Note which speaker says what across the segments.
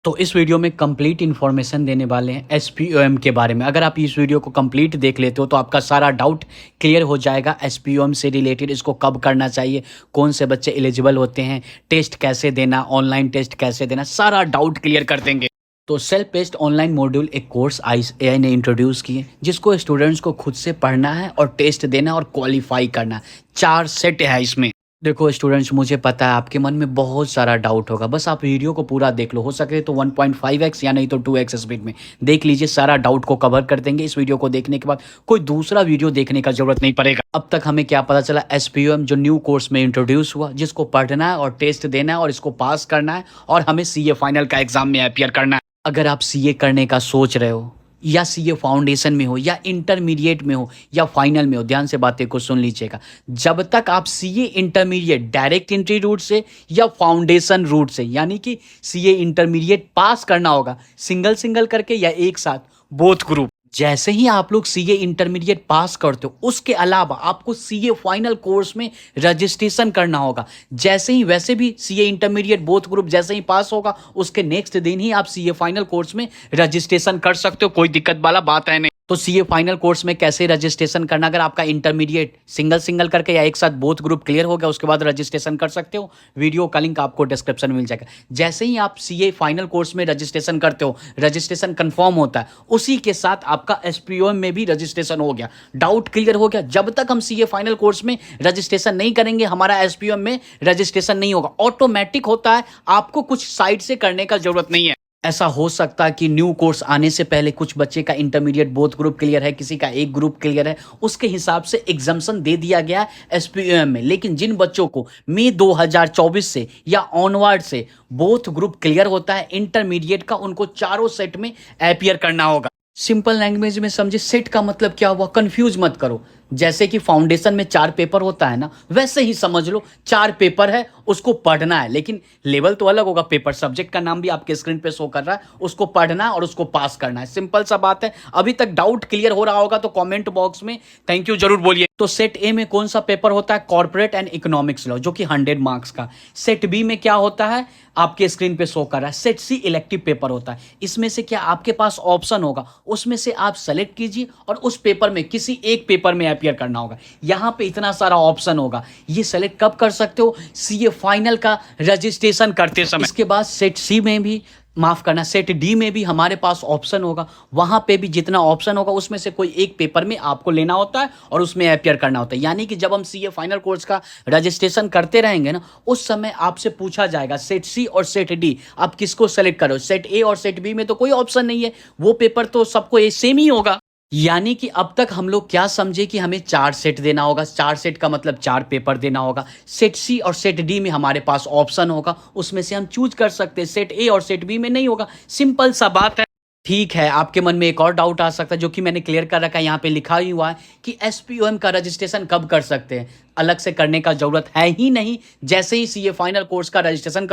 Speaker 1: तो इस वीडियो में कंप्लीट इन्फॉर्मेशन देने वाले हैं एसपीओएम के बारे में। अगर आप इस वीडियो को कंप्लीट देख लेते हो तो आपका सारा डाउट क्लियर हो जाएगा एसपीओएम से रिलेटेड। इसको कब करना चाहिए, कौन से बच्चे एलिजिबल होते हैं, टेस्ट कैसे देना, ऑनलाइन टेस्ट कैसे देना, सारा डाउट क्लियर कर देंगे। तो सेल्फ पेस्ट ऑनलाइन मॉड्यूल एक कोर्स एआई ने इंट्रोड्यूस किए जिसको स्टूडेंट्स को खुद से पढ़ना है और टेस्ट देना और क्वालिफाई करना। 4 सेट है इसमें। देखो स्टूडेंट्स, मुझे पता है आपके मन में बहुत सारा डाउट होगा, बस आप वीडियो को पूरा देख लो। हो सके तो 1.5x या नहीं तो 2x स्पीड में देख लीजिए, सारा डाउट को कवर कर देंगे। इस वीडियो को देखने के बाद कोई दूसरा वीडियो देखने का जरूरत नहीं पड़ेगा। अब तक हमें क्या पता चला, एसपीओएम जो न्यू कोर्स में इंट्रोड्यूस हुआ, जिसको पढ़ना है और टेस्ट देना है और इसको पास करना है और हमें सीए फाइनल का एग्जाम में अपीयर करना है। अगर आप सीए करने का सोच रहे हो या सीए फाउंडेशन में हो या इंटरमीडिएट में हो या फाइनल में हो, ध्यान से बातें को सुन लीजिएगा। जब तक आप CA intermediate direct entry route से या फाउंडेशन रूट से, यानी कि सीए इंटरमीडिएट पास करना होगा सिंगल सिंगल करके या एक साथ बोथ ग्रुप, जैसे ही आप लोग सीए इंटरमीडिएट पास करते हो उसके अलावा आपको सीए फाइनल कोर्स में रजिस्ट्रेशन करना होगा। जैसे ही वैसे भी सीए इंटरमीडिएट बोथ ग्रुप जैसे ही पास होगा उसके नेक्स्ट दिन ही आप सीए फाइनल कोर्स में रजिस्ट्रेशन कर सकते हो, कोई दिक्कत वाला बात है नहीं। तो सीए फाइनल कोर्स में कैसे रजिस्ट्रेशन करना, अगर आपका इंटरमीडिएट सिंगल सिंगल करके या एक साथ बोथ ग्रुप क्लियर हो गया उसके बाद रजिस्ट्रेशन कर सकते हो। वीडियो का लिंक आपको डिस्क्रिप्शन में मिल जाएगा। जैसे ही आप सीए फाइनल कोर्स में रजिस्ट्रेशन करते हो, रजिस्ट्रेशन कंफर्म होता है, उसी के साथ आपका एसपीओएम में भी रजिस्ट्रेशन हो गया। डाउट क्लियर हो गया। जब तक हम सीए फाइनल कोर्स में रजिस्ट्रेशन नहीं करेंगे हमारा एसपीओएम में रजिस्ट्रेशन नहीं होगा। ऑटोमेटिक होता है, आपको कुछ साइड से करने का जरूरत नहीं है। ऐसा हो सकता है कि न्यू कोर्स आने से पहले कुछ बच्चे का इंटरमीडिएट बोथ ग्रुप क्लियर है, किसी का एक ग्रुप क्लियर है, उसके हिसाब से एग्जाम्पशन दे दिया गया है एसपीओएम में। लेकिन जिन बच्चों को मई 2024 से या ऑनवर्ड से बोथ ग्रुप क्लियर होता है इंटरमीडिएट का, उनको चारों सेट में अपीयर करना होगा। सिंपल लैंग्वेज में समझे, सेट का मतलब क्या हुआ, कंफ्यूज मत करो। जैसे कि फाउंडेशन में 4 पेपर होता है ना, वैसे ही समझ लो 4 पेपर है, उसको पढ़ना है, लेकिन लेवल तो अलग होगा। पेपर सब्जेक्ट का नाम भी आपके स्क्रीन पे शो कर रहा है, उसको पढ़ना है और उसको पास करना है। सिंपल सा बात है। अभी तक डाउट क्लियर हो रहा होगा तो कमेंट बॉक्स में थैंक यू जरूर बोलिए। तो सेट ए में कौन सा पेपर होता है, कॉर्पोरेट एंड इकोनॉमिक्स लॉ, जो कि 100 मार्क्स का। सेट बी में क्या होता है, आपके स्क्रीन पे शो कर रहा है, सेट सी इलेक्टिव पेपर होता है। इसमें से क्या आपके पास ऑप्शन होगा, उसमें से आप सेलेक्ट कीजिए और उस पेपर में किसी एक पेपर में अपीयर करना होगा। यहां पे इतना सारा ऑप्शन होगा, ये सेलेक्ट कब कर सकते हो, सीए फाइनल का रजिस्ट्रेशन करते समय। इसके बाद सेट सी में भी, माफ करना, सेट डी में भी हमारे पास ऑप्शन होगा। वहां पे भी जितना ऑप्शन होगा उसमें से कोई एक पेपर में आपको लेना होता है और उसमें अपीयर करना होता है। यानी कि जब हम सीए फाइनल कोर्स का रजिस्ट्रेशन करते रहेंगे ना, उस समय आपसे पूछा जाएगा सेट सी और सेट डी आप किसको सेलेक्ट करो। सेट ए और सेट बी में तो कोई ऑप्शन नहीं है, वो पेपर तो सबको सेम ही होगा। यानी कि अब तक हम लोग क्या समझे कि हमें 4 सेट देना होगा। 4 सेट का मतलब 4 पेपर देना होगा। सेट सी और सेट डी में हमारे पास ऑप्शन होगा, उसमें से हम चूज कर सकते हैं। सेट ए और सेट बी में नहीं होगा। सिंपल सा बात है। ठीक है, आपके मन में एक और डाउट आ सकता है जो कि मैंने क्लियर कर रखा है, यहाँ पे लिखा ही हुआ है कि एसपीओएम का रजिस्ट्रेशन कब कर सकते हैं। अलग से करने का जरूरत है ही नहीं। जैसे ही सीए फाइनल कोर्स का रजिस्ट्रेशन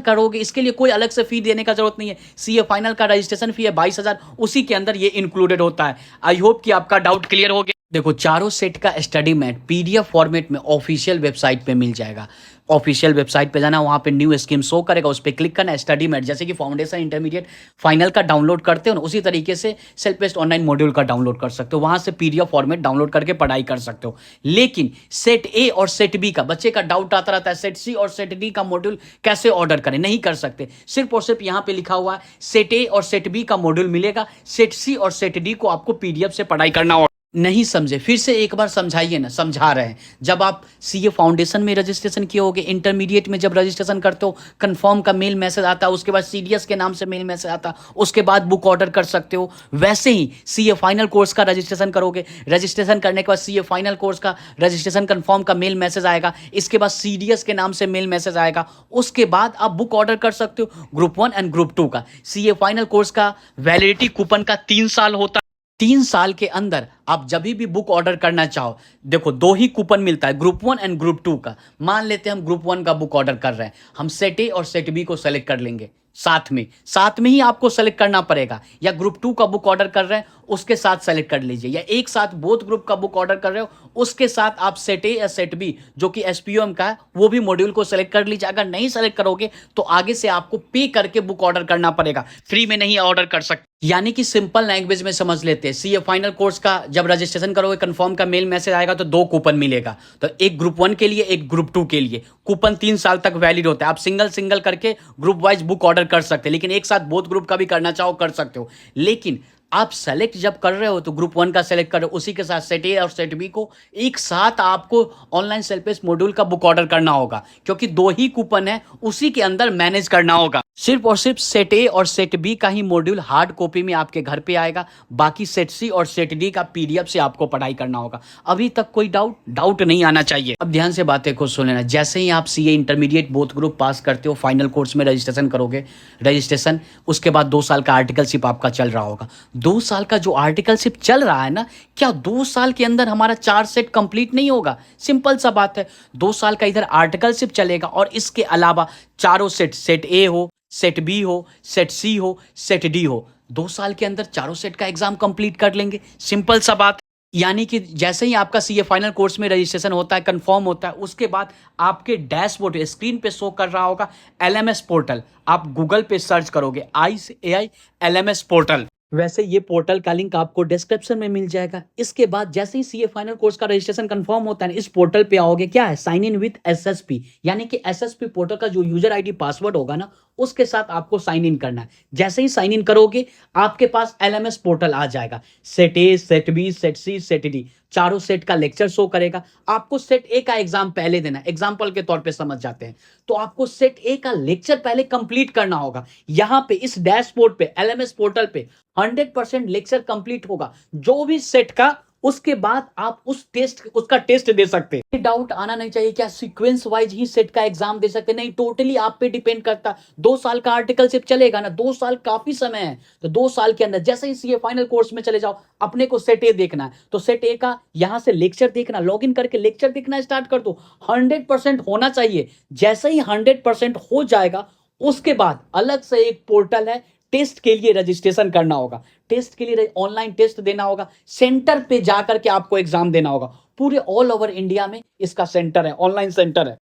Speaker 1: करोगे इसके लिए कोई अलग से फी देने का जरूरत नहीं है। सीए फाइनल का रजिस्ट्रेशन फी है 22,000, उसी के अंदर ये इंक्लूडेड होता है। आई होप कि आपका डाउट क्लियर हो गया। देखो, चारों सेट का स्टडी मैट पीडीएफ फॉर्मेट में ऑफिशियल वेबसाइट पे मिल जाएगा। ऑफिशियल वेबसाइट पे जाना, वहां पे न्यू स्कीम शो करेगा, उस पर क्लिक करना। स्टडी मैट जैसे कि फाउंडेशन इंटरमीडिएट फाइनल का डाउनलोड करते हो ना, उसी तरीके से सेल्फ बेस्ड ऑनलाइन मॉड्यूल का डाउनलोड कर सकते हो। वहां से पीडीएफ फॉर्मेट डाउनलोड करके पढ़ाई कर सकते हो। लेकिन सेट ए और सेट बी का बच्चे का डाउट आता रहता है, सेट सी और सेट डी का मॉड्यूल कैसे ऑर्डर करें, नहीं कर सकते। सिर्फ और सिर्फ यहाँ पे लिखा हुआ है सेट ए और सेट बी का मॉड्यूल मिलेगा, सेट सी और सेट डी को आपको पीडीएफ से पढ़ाई करना होगा। नहीं समझे, फिर से एक बार समझाइए ना। समझा रहे हैं। जब आप सीए फाउंडेशन में रजिस्ट्रेशन किए होगे, इंटरमीडिएट में जब रजिस्ट्रेशन करते हो कंफर्म का मेल मैसेज आता है, उसके बाद सीडीएस के नाम से मेल मैसेज आता है, उसके बाद बुक ऑर्डर कर सकते हो। वैसे ही सीए फाइनल कोर्स का रजिस्ट्रेशन करोगे, रजिस्ट्रेशन करने के बाद सीए फाइनल कोर्स का रजिस्ट्रेशन कंफर्म का मेल मैसेज आएगा, इसके बाद सीडीएस के नाम से मेल मैसेज आएगा, उसके बाद आप बुक ऑर्डर कर सकते हो ग्रुप 1 एंड ग्रुप 2 का। सीए फाइनल कोर्स का वैलिडिटी कूपन का 3 साल होता है। 3 साल के अंदर आप जब भी बुक ऑर्डर करना चाहो, देखो दो ही कूपन मिलता है, ग्रुप 1 एंड ग्रुप 2 का। मान लेते हैं हम ग्रुप 1 का बुक ऑर्डर कर रहे हैं, हम सेट ए और सेट बी को सेलेक्ट कर लेंगे साथ में ही आपको सेलेक्ट करना पड़ेगा, या ग्रुप 2 का बुक ऑर्डर कर रहे हैं उसके साथ सेलेक्ट कर लीजिए, या एक साथ बोथ ग्रुप का बुक ऑर्डर कर रहे हो उसके साथ आप सेट ए या सेट बी जो कि एसपीओएम का है वो भी मॉड्यूल को सेलेक्ट कर लीजिए। अगर नहीं सेलेक्ट करोगे तो आगे से आपको पे करके बुक ऑर्डर करना पड़ेगा, फ्री में नहीं ऑर्डर कर सकते। यानी कि सिंपल लैंग्वेज में समझ लेते हैं, सीए फाइनल कोर्स का जब रजिस्ट्रेशन करोगे कंफर्म का मेल मैसेज आएगा तो दो कूपन मिलेगा, तो एक ग्रुप 1 के लिए एक ग्रुप 2 के लिए। कूपन 3 साल तक वैलिड होता है, आप सिंगल सिंगल करके ग्रुप वाइज बुक ऑर्डर कर सकते हैं, लेकिन एक साथ बोथ ग्रुप का भी करना चाहो कर सकते हो। लेकिन आप सेलेक्ट जब कर रहे हो तो ग्रुप 1 का सेलेक्ट कर रहे हो, उसी के साथ सेट ए और सेट बी को एक साथ आपको ऑनलाइन सेल्फ पेस्ट मॉड्यूल का बुक ऑर्डर करना होगा, क्योंकि दो ही कूपन है उसी के अंदर मैनेज करना होगा। सिर्फ और सिर्फ सेट ए और सेट बी का ही मॉड्यूल हार्ड कॉपी में आपके घर पे आएगा, बाकी सेट सी और सेट डी का पीडीएफ से आपको पढ़ाई करना होगा। अभी तक कोई डाउट नहीं आना चाहिए। अब ध्यान से बातें को सुन लेना, जैसे ही आप सीए इंटरमीडिएट बोथ ग्रुप पास करते हो, फाइनल कोर्स में रजिस्ट्रेशन करोगे, रजिस्ट्रेशन उसके बाद 2 साल का आर्टिकलशिप आपका चल रहा होगा। 2 साल का जो आर्टिकलशिप चल रहा है ना, क्या 2 साल के अंदर हमारा 4 सेट कंप्लीट नहीं होगा? सिंपल सा बात है, 2 साल का इधर आर्टिकलशिप चलेगा और इसके अलावा चारों सेट, सेट ए हो, सेट बी हो, सेट सी हो, सेट डी हो, 2 साल के अंदर चारों सेट का एग्जाम कंप्लीट कर लेंगे। सिंपल सा बात। यानी कि जैसे ही आपका सीए फाइनल कोर्स में रजिस्ट्रेशन होता है, कंफर्म होता है, उसके बाद आपके डैशबोर्ड स्क्रीन पे शो कर रहा होगा एलएमएस पोर्टल। आप गूगल पे सर्च करोगे ICAI LMS पोर्टल, वैसे ये पोर्टल का लिंक आपको डिस्क्रिप्शन में मिल जाएगा। इसके बाद जैसे ही सीए फाइनल कोर्स का रजिस्ट्रेशन कंफर्म होता है, इस पोर्टल पे आओगे, क्या है, साइन इन विद एसएसपी, यानी कि एसएसपी पोर्टल का जो यूजर आईडी पासवर्ड होगा ना, उसके साथ आपको साइन इन करना है। जैसे ही साइन इन करोगे आपके पास एलएमएस पोर्टल आ जाएगा, set A, set B, set C, set D, चारों सेट का लेक्चर शो करेगा। आपको सेट ए का एग्जाम पहले देना है, एग्जाम्पल के तौर पे समझ जाते हैं, तो आपको सेट ए का लेक्चर पहले कंप्लीट करना होगा। यहां पे इस डैशबोर्ड पे एलएमएस पोर्टल पे 100% लेक्चर कंप्लीट होगा जो भी सेट का, उसके बाद आप उसका टेस्ट दे सकते हैं। डाउट आना नहीं चाहिए क्या सीक्वेंस वाइज ही सेट का एग्जाम दे सकते? नहीं, टोटली आप पे डिपेंड करता। 2 साल का आर्टिकलशिप चलेगा ना, 2 साल काफी समय है, तो 2 साल के अंदर जैसे ही सीए फाइनल कोर्स में चले जाओ, अपने को सेट ए देखना है तो सेट ए का यहां से लेक्चर देखना, लॉग इन करके लेक्चर देखना स्टार्ट कर दो। 100% होना चाहिए। जैसे ही 100% हो जाएगा, उसके बाद अलग से एक पोर्टल है, टेस्ट के लिए रजिस्ट्रेशन करना होगा, टेस्ट के लिए ऑनलाइन टेस्ट देना होगा, सेंटर पे जाकर के आपको एग्जाम देना होगा। पूरे ऑल ओवर इंडिया में इसका सेंटर है, ऑनलाइन सेंटर है।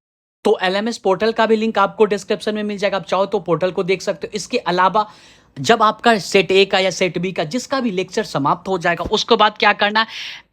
Speaker 1: तो एलएमएस पोर्टल का भी लिंक आपको डिस्क्रिप्शन में मिल जाएगा, आप चाहो तो पोर्टल को देख सकते हो। इसके अलावा जब आपका सेट ए का या सेट बी का जिसका भी लेक्चर समाप्त हो जाएगा, उसके बाद क्या करना है,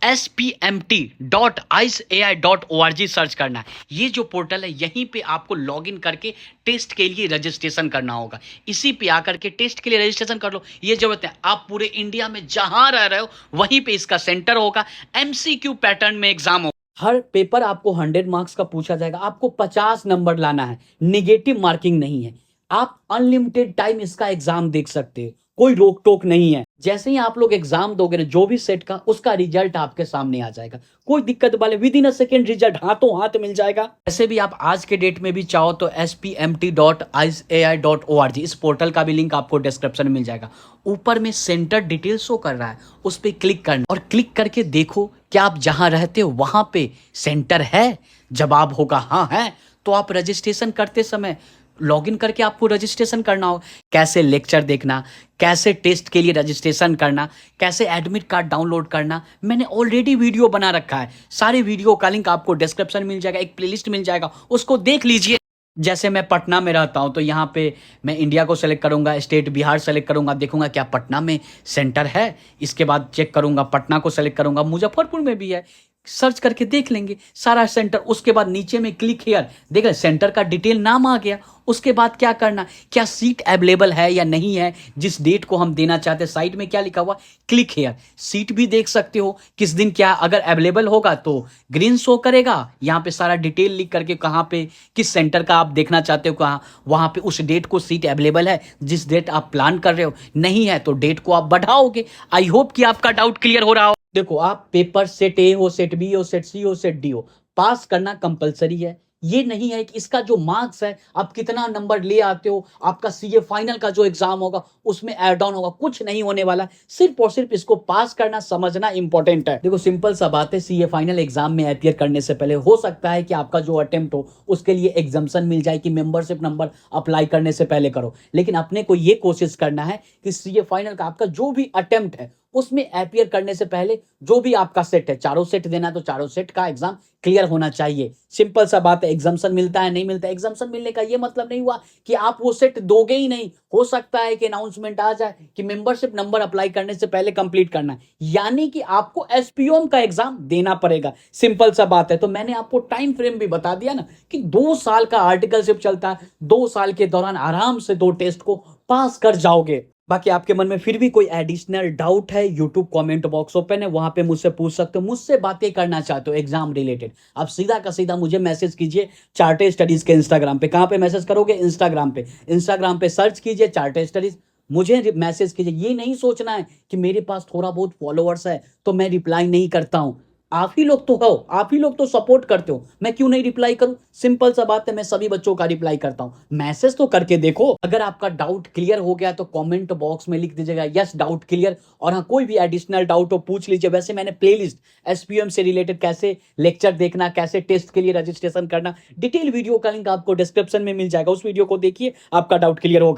Speaker 1: spmt.iceai.org सर्च करना है। ये जो पोर्टल है, यहीं पे आपको लॉगिन करके टेस्ट के लिए रजिस्ट्रेशन करना होगा। इसी पे आकर के टेस्ट के लिए रजिस्ट्रेशन कर लो। ये जरूरत है, आप पूरे इंडिया में जहां रह रहे हो वहीं पे इसका सेंटर होगा। MCQ पैटर्न में एग्जाम होगा। हर पेपर आपको 100 मार्क्स का पूछा जाएगा, आपको 50 नंबर लाना है, निगेटिव मार्किंग नहीं है। आप अनलिमिटेड टाइम इसका एग्जाम देख सकते हैं, कोई रोक टोक नहीं है। जैसे ही आप लोग एग्जाम दोगे ना, जो भी सेट का, उसका रिजल्ट आपके सामने आ जाएगा, कोई दिक्कत वाले with in a second result हाथों हाथ मिल जाएगा। ऐसे भी आप आज के डेट में भी चाहो तो spmt.iceai.org इस पोर्टल का भी लिंक आपको डिस्क्रिप्शन में मिल जाएगा। ऊपर में सेंटर डिटेल शो कर रहा है, उस पर क्लिक करना और क्लिक करके देखो क्या आप जहां रहते हो वहां पे सेंटर है। जवाब होगा हाँ है, तो आप रजिस्ट्रेशन करते समय लॉगिन करके आपको रजिस्ट्रेशन करना हो। कैसे लेक्चर देखना, कैसे टेस्ट के लिए रजिस्ट्रेशन करना, कैसे एडमिट कार्ड डाउनलोड करना, मैंने ऑलरेडी वीडियो बना रखा है। सारे वीडियो का लिंक आपको डिस्क्रिप्शन मिल जाएगा, एक प्लेलिस्ट मिल जाएगा, उसको देख लीजिए। जैसे मैं पटना में रहता हूं तो यहाँ पे मैं इंडिया को सेलेक्ट करूंगा, स्टेट बिहार सेलेक्ट करूंगा, देखूंगा क्या पटना में सेंटर है। इसके बाद चेक करूंगा, पटना को सेलेक्ट करूंगा, मुजफ्फरपुर में भी है, सर्च करके देख लेंगे सारा सेंटर। उसके बाद नीचे में क्लिक हियर, देख रहे सेंटर का डिटेल नाम आ गया। उसके बाद क्या करना, क्या सीट अवेलेबल है या नहीं है, जिस डेट को हम देना चाहते हैं, साइड में क्या लिखा हुआ, क्लिक हियर। सीट भी देख सकते हो किस दिन क्या, अगर अवेलेबल होगा तो ग्रीन शो करेगा, यहाँ पे सारा डिटेल लिख करके कहाँ पे किस सेंटर का आप देखना चाहते हो, कहाँ, वहाँ पे उस डेट को सीट अवेलेबल है जिस डेट आप प्लान कर रहे हो। नहीं है तो डेट को आप बढ़ाओगे। आई होप कि आपका डाउट क्लियर हो रहा हो। देखो, आप पेपर सेट ए हो, सेट बी हो, सेट सी हो, सेट डी हो, पास करना कंपलसरी है। ये नहीं है कि इसका जो मार्क्स है आप कितना नंबर ले आते हो, आपका सीए फाइनल का जो एग्जाम होगा उसमें ऐड ऑन होगा, कुछ नहीं होने वाला। सिर्फ और सिर्फ इसको पास करना समझना इंपॉर्टेंट है। देखो सिंपल सा बात है, सीए फाइनल एग्जाम में अपीयर करने से पहले हो सकता है कि आपका जो अटेम्प्ट हो उसके लिए एग्जाम्शन मिल जाए कि मेंबरशिप नंबर अप्लाई करने से पहले करो, लेकिन अपने को ये कोशिश करना है कि सीए फाइनल का आपका जो भी अटेम्प्ट है उसमें अपीयर करने से पहले जो भी आपका सेट है, चारों सेट देना तो चारों सेट का एग्जाम क्लियर होना चाहिए। सिंपल सा बात है, एग्जाम्शन मिलता है नहीं मिलता, एग्जाम्शन मिलने का ये मतलब नहीं हुआ कि आप वो सेट दोगे ही नहीं। हो सकता है कि अनाउंसमेंट आ जाए कि मेंबरशिप नंबर अप्लाई करने से पहले कंप्लीट करना है, यानी कि आपको एसपीओएम का एग्जाम देना पड़ेगा। सिंपल सा बात है। तो मैंने आपको टाइम फ्रेम भी बता दिया ना कि 2 साल का आर्टिकलशिप चलता है, 2 साल के दौरान आराम से 2 टेस्ट को पास कर जाओगे। बाकी आपके मन में फिर भी कोई एडिशनल डाउट है, यूट्यूब कमेंट बॉक्स ओपन है, वहां पे मुझसे पूछ सकते हो। मुझसे बातें करना चाहते हो एग्जाम रिलेटेड, आप सीधा का सीधा मुझे मैसेज कीजिए चार्टेड स्टडीज के इंस्टाग्राम पे। कहां पे मैसेज करोगे? इंस्टाग्राम पे। इंस्टाग्राम पे सर्च कीजिए चार्टेड स्टडीज, मुझे मैसेज कीजिए। ये नहीं सोचना है कि मेरे पास थोड़ा बहुत फॉलोअर्स है तो मैं रिप्लाई नहीं करता हूं। आप ही लोग तो हो, आप ही लोग तो सपोर्ट करते हो, मैं क्यों नहीं रिप्लाई करूं? सिंपल सा बात है, मैं सभी बच्चों का रिप्लाई करता हूं। मैसेज तो करके देखो। अगर आपका डाउट क्लियर हो गया तो कमेंट बॉक्स में लिख दीजिएगा यस डाउट क्लियर, और हाँ कोई भी एडिशनल डाउट हो पूछ लीजिए। वैसे मैंने प्लेलिस्ट एसपीएम से रिलेटेड कैसे लेक्चर देखना, कैसे टेस्ट के लिए रजिस्ट्रेशन करना, डिटेल वीडियो का लिंक आपको डिस्क्रिप्शन में मिल जाएगा, उस वीडियो को देखिए, आपका डाउट क्लियर होगा।